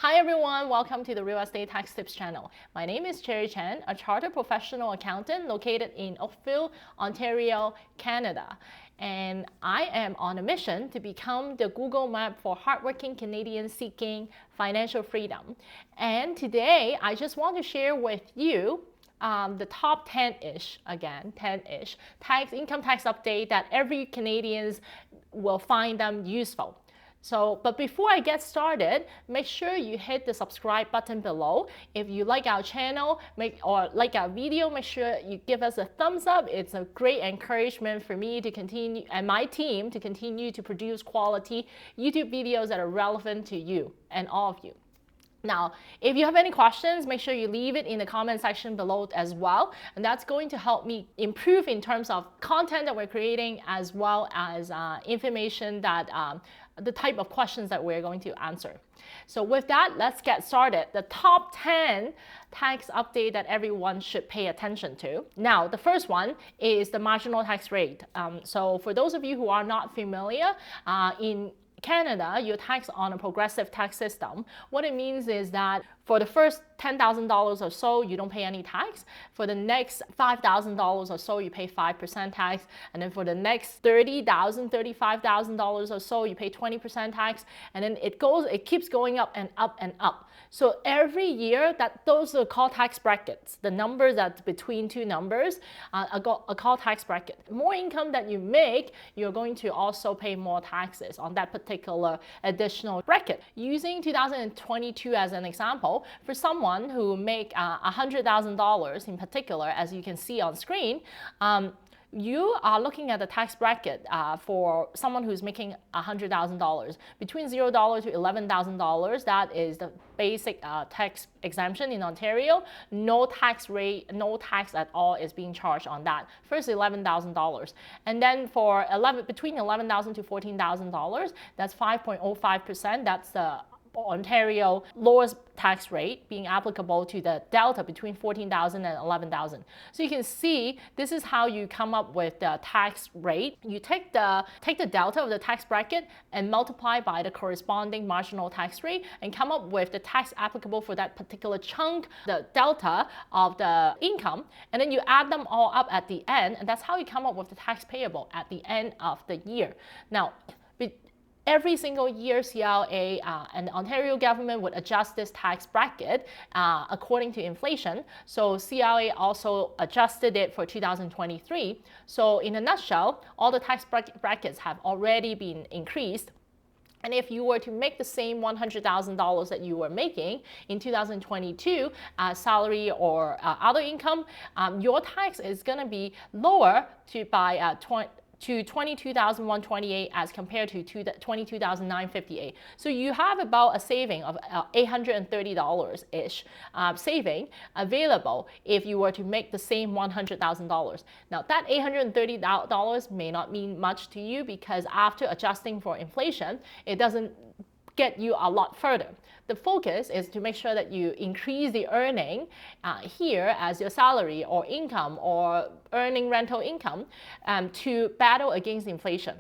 Hi everyone, welcome to the Real Estate Tax Tips channel. My name is Cherry Chen, a chartered professional accountant located in Oakville, Ontario, Canada. And I am on a mission to become the Google map for hardworking Canadians seeking financial freedom. And today, I just want to share with you the top 10-ish, again, 10-ish, income tax update that every Canadians will find them useful. But before I get started, make sure you hit the subscribe button below. If you like our channel or like our video, make sure you give us a thumbs up. It's a great encouragement for me to continue and my team to continue to produce quality YouTube videos that are relevant to you and all of you. Now, if you have any questions, make sure you leave it in the comment section below as well. And that's going to help me improve in terms of content that we're creating, as well as information that the type of questions that we're going to answer. So with that, let's get started. The top 10 tax update that everyone should pay attention to. Now, the first one is the marginal tax rate. So for those of you who are not familiar, in Canada, you're taxed on a progressive tax system. What it means is that for the first $10,000 or so, you don't pay any tax. For the next $5,000 or so, you pay 5% tax. And then for the next $30,000, $35,000 or so, you pay 20% tax. And then it keeps going up and up and up. So every year, those are called tax brackets. The numbers that's between two numbers are called tax bracket. The more income that you make, you're going to also pay more taxes on that particular additional bracket. Using 2022 as an example, for someone who make $100,000 in particular, as you can see on screen, you are looking at the tax bracket for someone who's making $100,000 between $0 to $11,000. That is the basic tax exemption in Ontario. No tax rate, no tax at all is being charged on that. First $11,000, and then for between $11,000 to $14,000, that's 5.05%. That's the Ontario lowest tax rate being applicable to the delta between $14,000 and $11,000. So you can see this is how you come up with the tax rate. You take the delta of the tax bracket and multiply by the corresponding marginal tax rate and come up with the tax applicable for that particular chunk, the delta of the income, and then you add them all up at the end, and that's how you come up with the tax payable at the end of the year. Now, every single year, CLA and the Ontario government would adjust this tax bracket according to inflation. So CLA also adjusted it for 2023. So in a nutshell, all the tax brackets have already been increased. And if you were to make the same $100,000 that you were making in 2022 salary or other income, your tax is going to be lower by to $22,128 as compared to $22,958. So you have about a saving of $830-ish saving available if you were to make the same $100,000. Now that $830 may not mean much to you because after adjusting for inflation, it doesn't get you a lot further. The focus is to make sure that you increase the earning here as your salary or income or earning rental income to battle against inflation.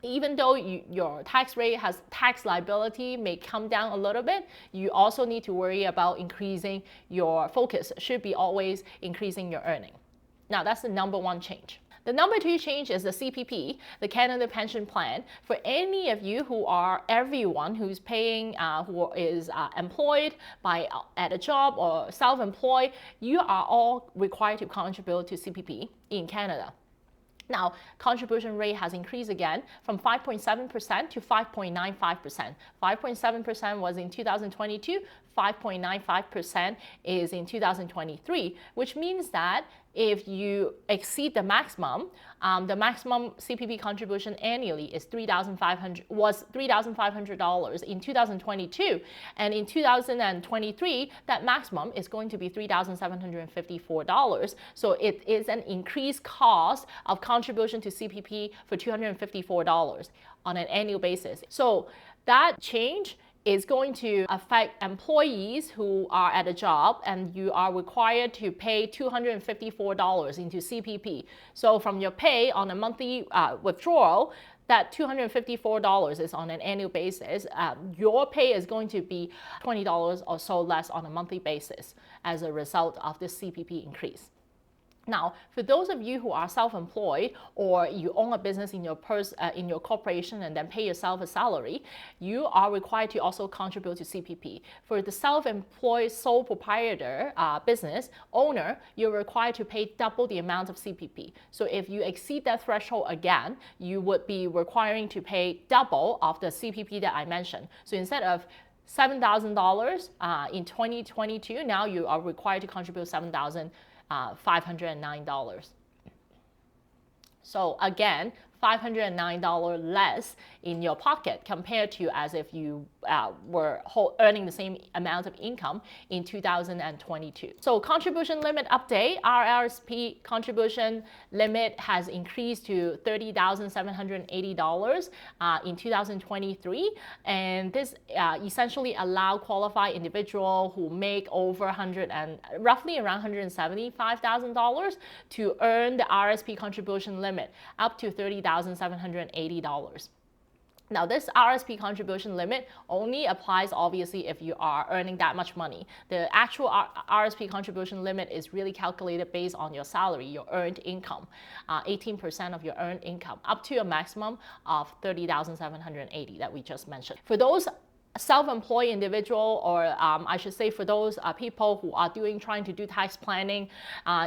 Even though your tax rate has tax liability may come down a little bit, you also need to worry about increasing your focus. Should be always increasing your earning. Now that's the number one change. The number two change is the CPP, the Canada Pension Plan. For any of you everyone who's paying, who is employed at a job or self-employed, you are all required to contribute to CPP in Canada. Now, contribution rate has increased again from 5.7% to 5.95%. 5.7% was in 2022, 5.95% is in 2023, which means that if you exceed the maximum CPP contribution annually is $3,500 in 2022, and in 2023 that maximum is going to be $3,754. So it is an increased cost of contribution to CPP for $254 on an annual basis. So that change is going to affect employees who are at a job, and you are required to pay $254 into CPP. So from your pay on a monthly withdrawal, that $254 is on an annual basis, your pay is going to be $20 or so less on a monthly basis as a result of this CPP increase. Now, for those of you who are self-employed or you own a business in your corporation and then pay yourself a salary, you are required to also contribute to CPP. For the self-employed sole proprietor business owner, you're required to pay double the amount of CPP. So if you exceed that threshold again, you would be requiring to pay double of the CPP that I mentioned. So instead of $7,000 in 2022, now you are required to contribute $7,509. So again, $509 less in your pocket compared to as if you were earning the same amount of income in 2022. So contribution limit update, RRSP contribution limit has increased to $30,780 in 2023, and this essentially allow qualified individual who make over roughly around $175,000 to earn the RRSP contribution limit up to $30,780. Now, this RRSP contribution limit only applies obviously if you are earning that much money. The actual RRSP contribution limit is really calculated based on your salary, your earned income, 18% of your earned income, up to a maximum of $30,780 that we just mentioned. For those self-employed individual, or I should say for those people who are trying to do tax planning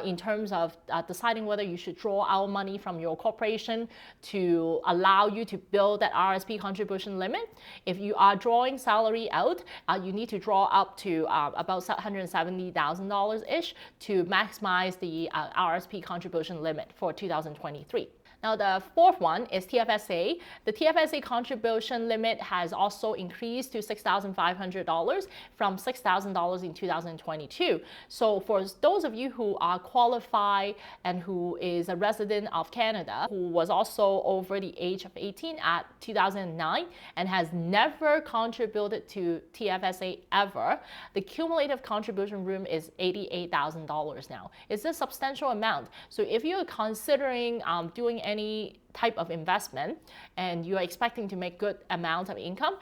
in terms of deciding whether you should draw out money from your corporation to allow you to build that RRSP contribution limit. If you are drawing salary out, you need to draw up to about $170,000-ish to maximize the RRSP contribution limit for 2023. Now, the fourth one is TFSA. The TFSA contribution limit has also increased to $6,500 from $6,000 in 2022. So for those of you who are qualified and who is a resident of Canada, who was also over the age of 18 at 2009 and has never contributed to TFSA ever, the cumulative contribution room is $88,000 now. It's a substantial amount. So if you're considering doing any type of investment and you're expecting to make good amount of income,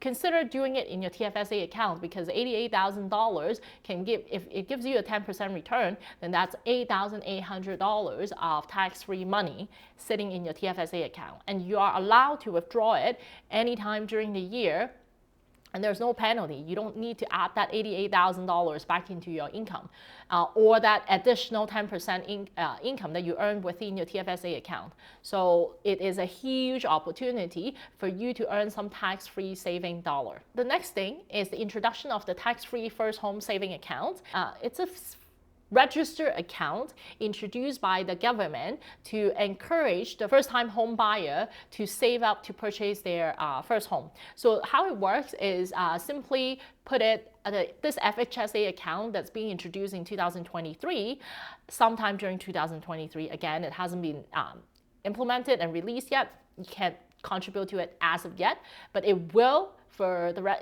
consider doing it in your TFSA account, because $88,000 can give, if it gives you a 10% return, then that's $8,800 of tax-free money sitting in your TFSA account. And you are allowed to withdraw it anytime during the year, and there's no penalty. You don't need to add that $88,000 back into your income or that additional 10% income that you earn within your TFSA account. So it is a huge opportunity for you to earn some tax-free saving dollar. The next thing is the introduction of the tax-free first home saving account. It's a registered account introduced by the government to encourage the first-time home buyer to save up to purchase their first home. So how it works is simply put it, this FHSA account that's being introduced in 2023, sometime during 2023, again, it hasn't been implemented and released yet. You can't contribute to it as of yet, but it will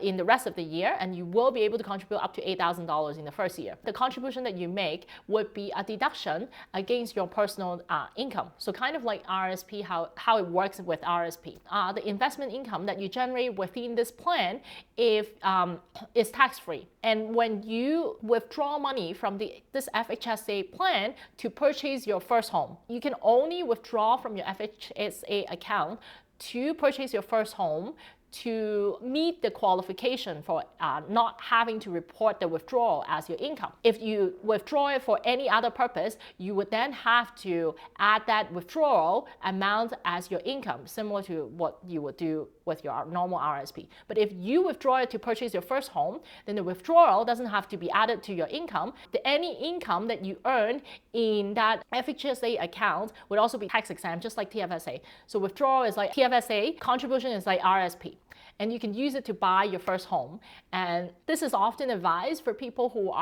in the rest of the year, and you will be able to contribute up to $8,000 in the first year. The contribution that you make would be a deduction against your personal income. So kind of like RRSP, how it works with RRSP. The investment income that you generate within this plan is tax-free. And when you withdraw money from this FHSA plan to purchase your first home, you can only withdraw from your FHSA account to purchase your first home to meet the qualification for not having to report the withdrawal as your income. If you withdraw it for any other purpose, you would then have to add that withdrawal amount as your income, similar to what you would do with your normal RRSP. But if you withdraw it to purchase your first home, then the withdrawal doesn't have to be added to your income. Any income that you earn in that FHSA account would also be tax exempt, just like TFSA. So withdrawal is like TFSA, contribution is like RRSP. And you can use it to buy your first home. And this is often advised for people who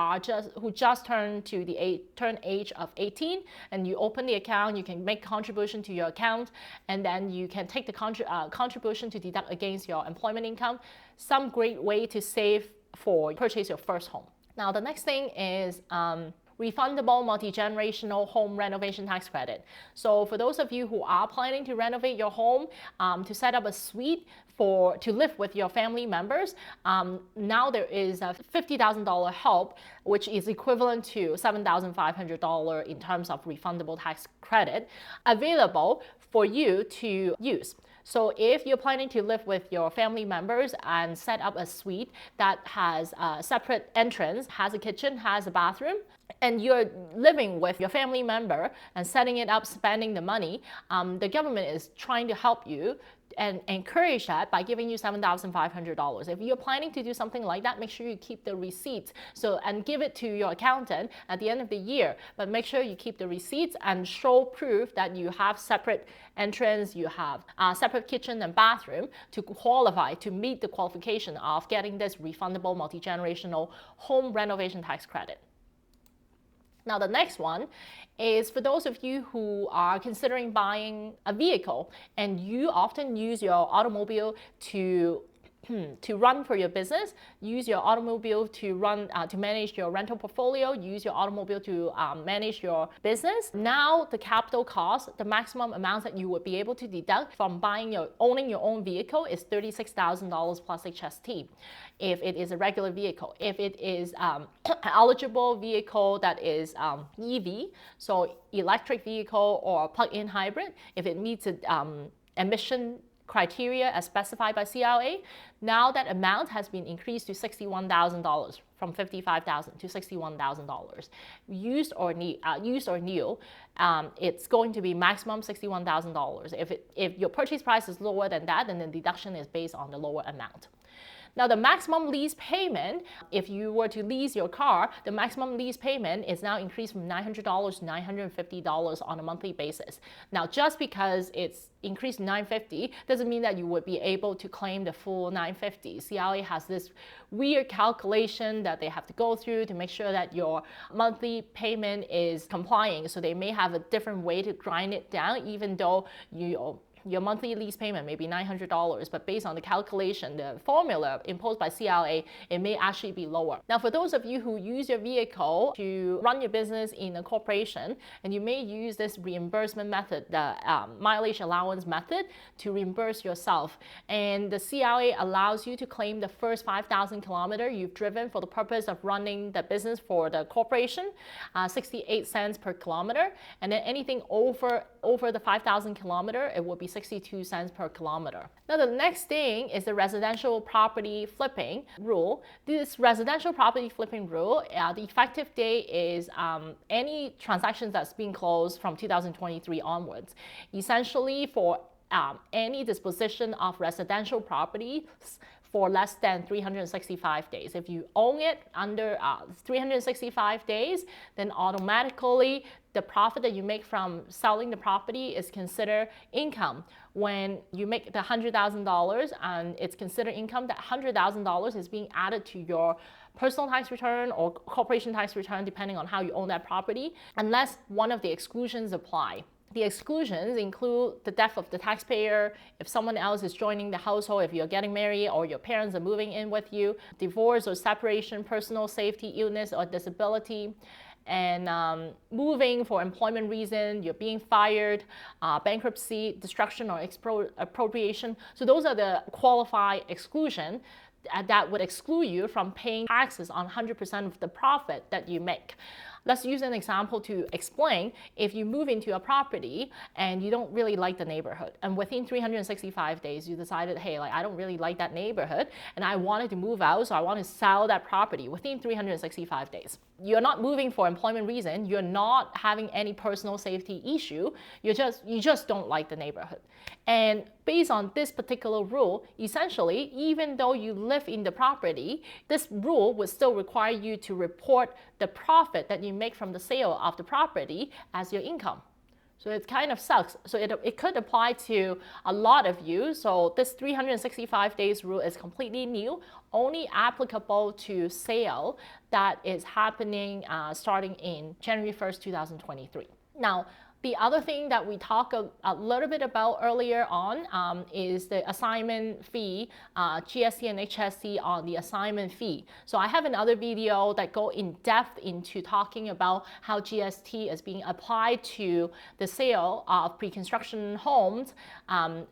just turned to the age of 18, and you open the account, you can make contribution to your account, and then you can take the contribution to deduct against your employment income. Some great way to save for purchase your first home. Now the next thing is refundable multi-generational home renovation tax credit. So for those of you who are planning to renovate your home, to set up a suite to live with your family members, now there is a $50,000 help, which is equivalent to $7,500 in terms of refundable tax credit available for you to use. So if you're planning to live with your family members and set up a suite that has a separate entrance, has a kitchen, has a bathroom, and you're living with your family member and setting it up, spending the money, the government is trying to help you and encourage that by giving you $7,500. If you're planning to do something like that, make sure you keep the receipts and give it to your accountant at the end of the year. But make sure you keep the receipts and show proof that you have separate entrance, you have separate kitchen and bathroom to qualify, to meet the qualification of getting this refundable multi-generational home renovation tax credit. Now the next one is for those of you who are considering buying a vehicle and you often use your automobile to run for your business, use your automobile to run to manage your rental portfolio, use your automobile to manage your business. Now the capital cost, the maximum amount that you would be able to deduct from owning your own vehicle is $36,000 plus HST. If it is a regular vehicle, if it is an eligible vehicle that is EV, so electric vehicle or plug-in hybrid, if it meets emission criteria as specified by CRA, now that amount has been increased to $61,000 from $55,000 to $61,000. Used or new, it's going to be maximum $61,000. If your purchase price is lower than that, then the deduction is based on the lower amount. Now the maximum lease payment, if you were to lease your car, the maximum lease payment is now increased from $900 to $950 on a monthly basis. Now just because it's increased to $950 doesn't mean that you would be able to claim the full $950. CRA has this weird calculation that they have to go through to make sure that your monthly payment is complying. So they may have a different way to grind it down, even though your monthly lease payment may be $900, but based on the calculation, the formula imposed by CRA, it may actually be lower. Now, for those of you who use your vehicle to run your business in a corporation, and you may use this reimbursement method, the mileage allowance method, to reimburse yourself. And the CRA allows you to claim the first 5,000 kilometers you've driven for the purpose of running the business for the corporation, 68 cents per kilometer. And then anything over the 5,000 kilometers, it will be 62 cents per kilometer. Now the next thing is the residential property flipping rule. This residential property flipping rule, the effective date is any transactions that's been closed from 2023 onwards. Essentially for any disposition of residential properties for less than 365 days. If you own it under 365 days, then automatically the profit that you make from selling the property is considered income. When you make the $100,000 and it's considered income, that $100,000 is being added to your personal tax return or corporation tax return, depending on how you own that property, unless one of the exclusions apply. The exclusions include the death of the taxpayer, if someone else is joining the household, if you're getting married or your parents are moving in with you, divorce or separation, personal safety, illness or disability, and moving for employment reason, you're being fired, bankruptcy, destruction or expropriation. So those are the qualified exclusion that would exclude you from paying taxes on 100% of the profit that you make. Let's use an example to explain. If you move into a property and you don't really like the neighborhood, and within 365 days you decided, hey, I don't really like that neighborhood and I wanted to move out, so I want to sell that property within 365 days. You're not moving for employment reason, you're not having any personal safety issue, you just don't like the neighborhood. And based on this particular rule, essentially, even though you live in the property, this rule would still require you to report the profit that you make from the sale of the property as your income. So it kind of sucks. So it could apply to a lot of you. So this 365 days rule is completely new, only applicable to sale that is happening starting in January 1st, 2023. Now, The other thing that we talked a little bit about earlier on is the assignment fee, GST and HST on the assignment fee. So I have another video that go in depth into talking about how GST is being applied to the sale of pre-construction homes and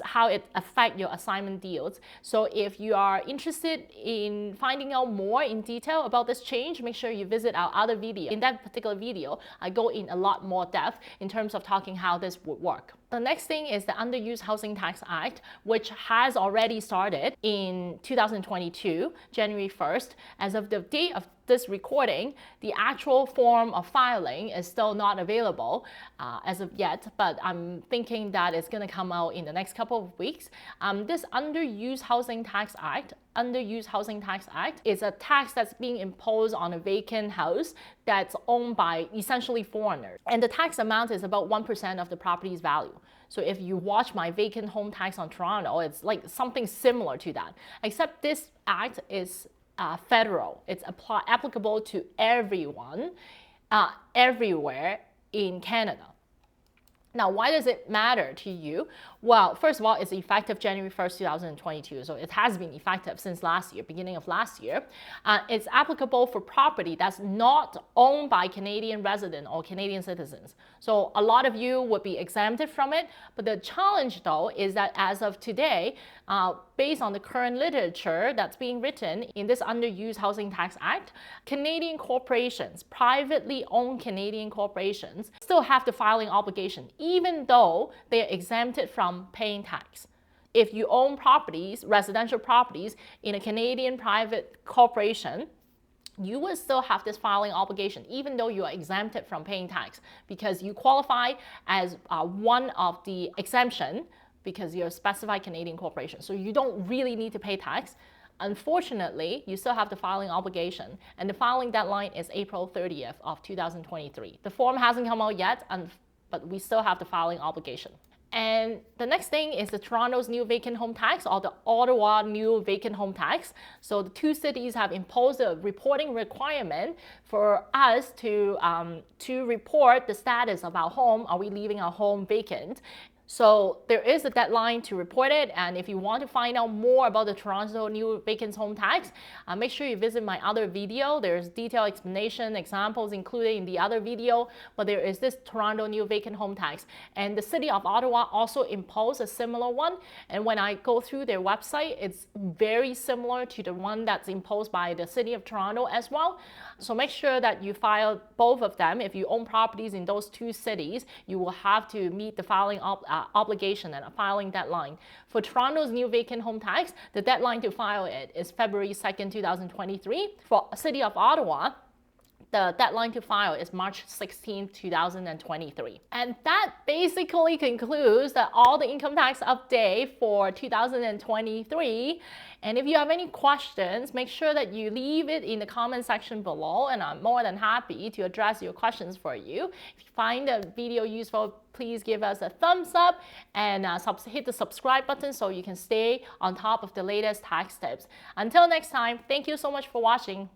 how it affects your assignment deals. So if you are interested in finding out more in detail about this change, make sure you visit our other video. In that particular video, I go in a lot more depth in terms of talking how this would work. The next thing is the Underused Housing Tax Act, which has already started in 2022, January 1st. As of the date of this recording, the actual form of filing is still not available as of yet, but I'm thinking that it's going to come out in the next couple of weeks. This Underused Housing Tax Act is a tax that's being imposed on a vacant house that's owned by essentially foreigners. And the tax amount is about 1% of the property's value. So if you watch my vacant home tax on Toronto, it's like something similar to that, except this act is federal. It's applicable to everyone, everywhere in Canada. Now, why does it matter to you? Well, first of all, it's effective January 1st, 2022. So it has been effective since last year, beginning of last year. It's applicable for property that's not owned by Canadian residents or Canadian citizens. So a lot of you would be exempted from it. But the challenge, though, is that as of today, based on the current literature that's being written in this Underused Housing Tax Act, Canadian corporations, privately owned Canadian corporations, still have the filing obligation, even though they are exempted from paying tax. If you own properties, residential properties in a Canadian private corporation, you will still have this filing obligation, even though you are exempted from paying tax, because you qualify as one of the exemption because you're a specified Canadian corporation. So you don't really need to pay tax. Unfortunately, you still have the filing obligation, and the filing deadline is April 30th of 2023. The form hasn't come out yet, but we still have the filing obligation. And the next thing is the Toronto's new vacant home tax, or the Ottawa new vacant home tax. So the two cities have imposed a reporting requirement for us to report the status of our home. Are we leaving our home vacant? So there is a deadline to report it, and if you want to find out more about the Toronto new vacant home tax, make sure you visit my other video. There's detailed explanation, examples included in the other video, but there is this Toronto new vacant home tax. And the city of Ottawa also imposed a similar one, and when I go through their website, it's very similar to the one that's imposed by the city of Toronto as well. So make sure that you file both of them. If you own properties in those two cities, you will have to meet the filing obligation and a filing deadline. For Toronto's new vacant home tax, the deadline to file it is February 2nd, 2023. For City of Ottawa, the deadline to file is March 16, 2023. And that basically concludes all the income tax update for 2023. And if you have any questions, make sure that you leave it in the comment section below, and I'm more than happy to address your questions for you. If you find the video useful, please give us a thumbs up and hit the subscribe button so you can stay on top of the latest tax tips. Until next time, thank you so much for watching.